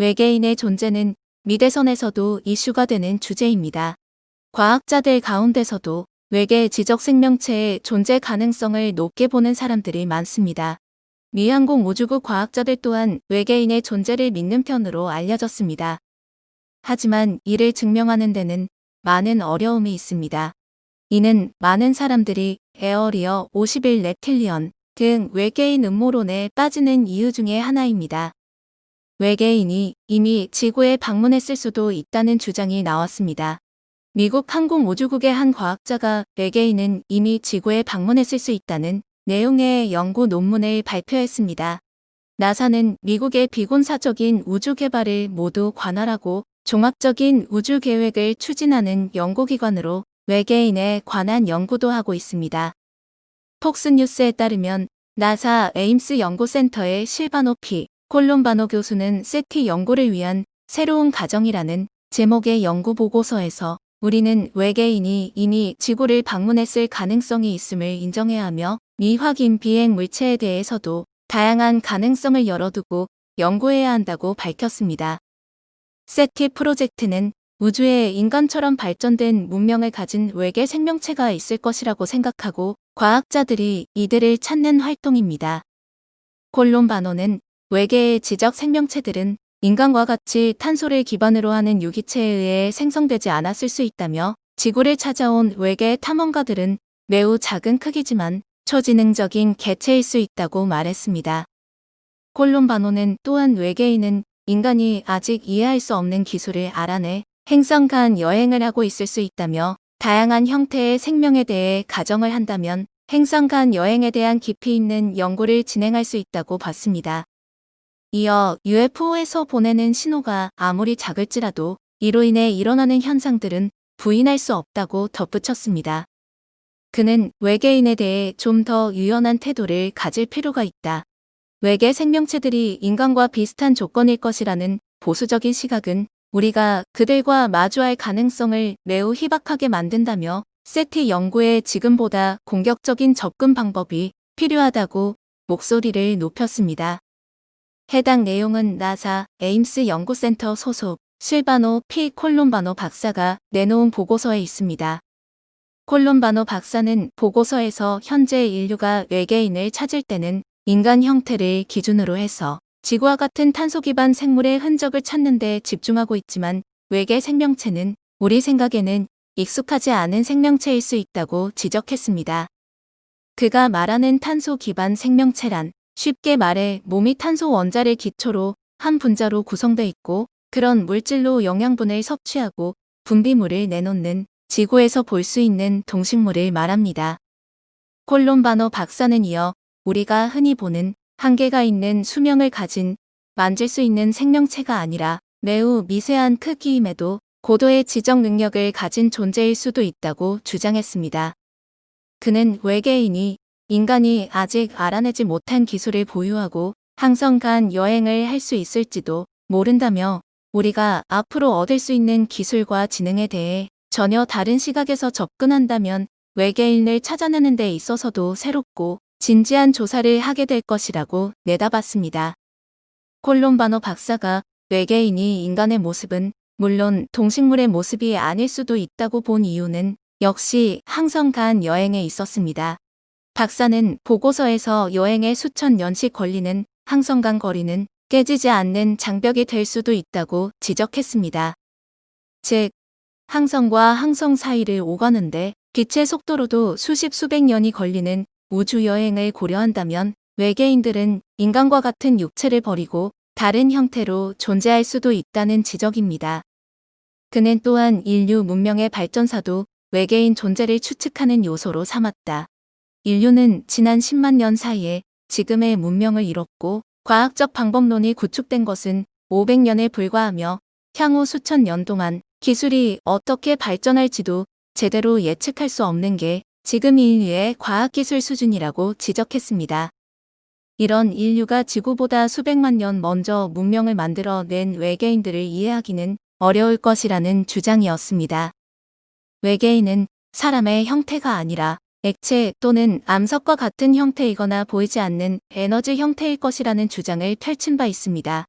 외계인의 존재는 미대선에서도 이슈가 되는 주제입니다. 과학자들 가운데서도 외계 지적 생명체의 존재 가능성을 높게 보는 사람들이 많습니다. 미 항공우주국 과학자들 또한 외계인의 존재를 믿는 편으로 알려졌습니다. 하지만 이를 증명하는 데는 많은 어려움이 있습니다. 이는 많은 사람들이 에어리어 51 reptilian 등 외계인 음모론에 빠지는 이유 중에 하나입니다. 외계인이 이미 지구에 방문했을 수도 있다는 주장이 나왔습니다. 미국 항공우주국의 한 과학자가 외계인은 이미 지구에 방문했을 수 있다는 내용의 연구 논문을 발표했습니다. 나사는 미국의 비곤사적인 우주 개발을 모두 관할하고 종합적인 우주 계획을 추진하는 연구기관으로 외계인에 관한 연구도 하고 있습니다. 폭스뉴스에 따르면 나사 에임스 연구센터의 실바노 P. 콜롬바노 교수는 세티 연구를 위한 새로운 가정이라는 제목의 연구 보고서에서 우리는 외계인이 이미 지구를 방문했을 가능성이 있음을 인정해야 하며 미확인 비행 물체에 대해서도 다양한 가능성을 열어두고 연구해야 한다고 밝혔습니다. 세티 프로젝트는 우주에 인간처럼 발전된 문명을 가진 외계 생명체가 있을 것이라고 생각하고 과학자들이 이들을 찾는 활동입니다. 콜롬바노는 외계의 지적 생명체들은 인간과 같이 탄소를 기반으로 하는 유기체에 의해 생성되지 않았을 수 있다며 지구를 찾아온 외계 탐험가들은 매우 작은 크기지만 초지능적인 개체일 수 있다고 말했습니다. 콜롬바노는 또한 외계인은 인간이 아직 이해할 수 없는 기술을 알아내 행성 간 여행을 하고 있을 수 있다며 다양한 형태의 생명에 대해 가정을 한다면 행성 간 여행에 대한 깊이 있는 연구를 진행할 수 있다고 봤습니다. 이어 UFO에서 보내는 신호가 아무리 작을지라도 이로 인해 일어나는 현상들은 부인할 수 없다고 덧붙였습니다. 그는 외계인에 대해 좀 더 유연한 태도를 가질 필요가 있다. 외계 생명체들이 인간과 비슷한 조건일 것이라는 보수적인 시각은 우리가 그들과 마주할 가능성을 매우 희박하게 만든다며 세티 연구에 지금보다 공격적인 접근 방법이 필요하다고 목소리를 높였습니다. 해당 내용은 나사 에임스 연구센터 소속 실바노 P. 콜롬바노 박사가 내놓은 보고서에 있습니다. 콜롬바노 박사는 보고서에서 현재 인류가 외계인을 찾을 때는 인간 형태를 기준으로 해서 지구와 같은 탄소 기반 생물의 흔적을 찾는 데 집중하고 있지만 외계 생명체는 우리 생각에는 익숙하지 않은 생명체일 수 있다고 지적했습니다. 그가 말하는 탄소 기반 생명체란 쉽게 말해 몸이 탄소 원자를 기초로 한 분자로 구성되어 있고 그런 물질로 영양분을 섭취하고 분비물을 내놓는 지구에서 볼 수 있는 동식물을 말합니다. 콜롬바노 박사는 이어 우리가 흔히 보는 한계가 있는 수명을 가진 만질 수 있는 생명체가 아니라 매우 미세한 크기임에도 고도의 지적 능력을 가진 존재일 수도 있다고 주장했습니다. 그는 외계인이 인간이 아직 알아내지 못한 기술을 보유하고 항성 간 여행을 할 수 있을지도 모른다며 우리가 앞으로 얻을 수 있는 기술과 지능에 대해 전혀 다른 시각에서 접근한다면 외계인을 찾아내는 데 있어서도 새롭고 진지한 조사를 하게 될 것이라고 내다봤습니다. 콜롬바노 박사가 외계인이 인간의 모습은 물론 동식물의 모습이 아닐 수도 있다고 본 이유는 역시 항성 간 여행에 있었습니다. 박사는 보고서에서 여행에 수천 년씩 걸리는 항성 간 거리는 깨지지 않는 장벽이 될 수도 있다고 지적했습니다. 즉, 항성과 항성 사이를 오가는데 빛의 속도로도 수십 수백 년이 걸리는 우주 여행을 고려한다면 외계인들은 인간과 같은 육체를 버리고 다른 형태로 존재할 수도 있다는 지적입니다. 그는 또한 인류 문명의 발전사도 외계인 존재를 추측하는 요소로 삼았다. 인류는 지난 10만 년 사이에 지금의 문명을 이뤘고 과학적 방법론이 구축된 것은 500년에 불과하며 향후 수천 년 동안 기술이 어떻게 발전할지도 제대로 예측할 수 없는 게 지금 인류의 과학기술 수준이라고 지적했습니다. 이런 인류가 지구보다 수백만 년 먼저 문명을 만들어낸 외계인들을 이해하기는 어려울 것이라는 주장이었습니다. 외계인은 사람의 형태가 아니라 액체 또는 암석과 같은 형태이거나 보이지 않는 에너지 형태일 것이라는 주장을 펼친 바 있습니다.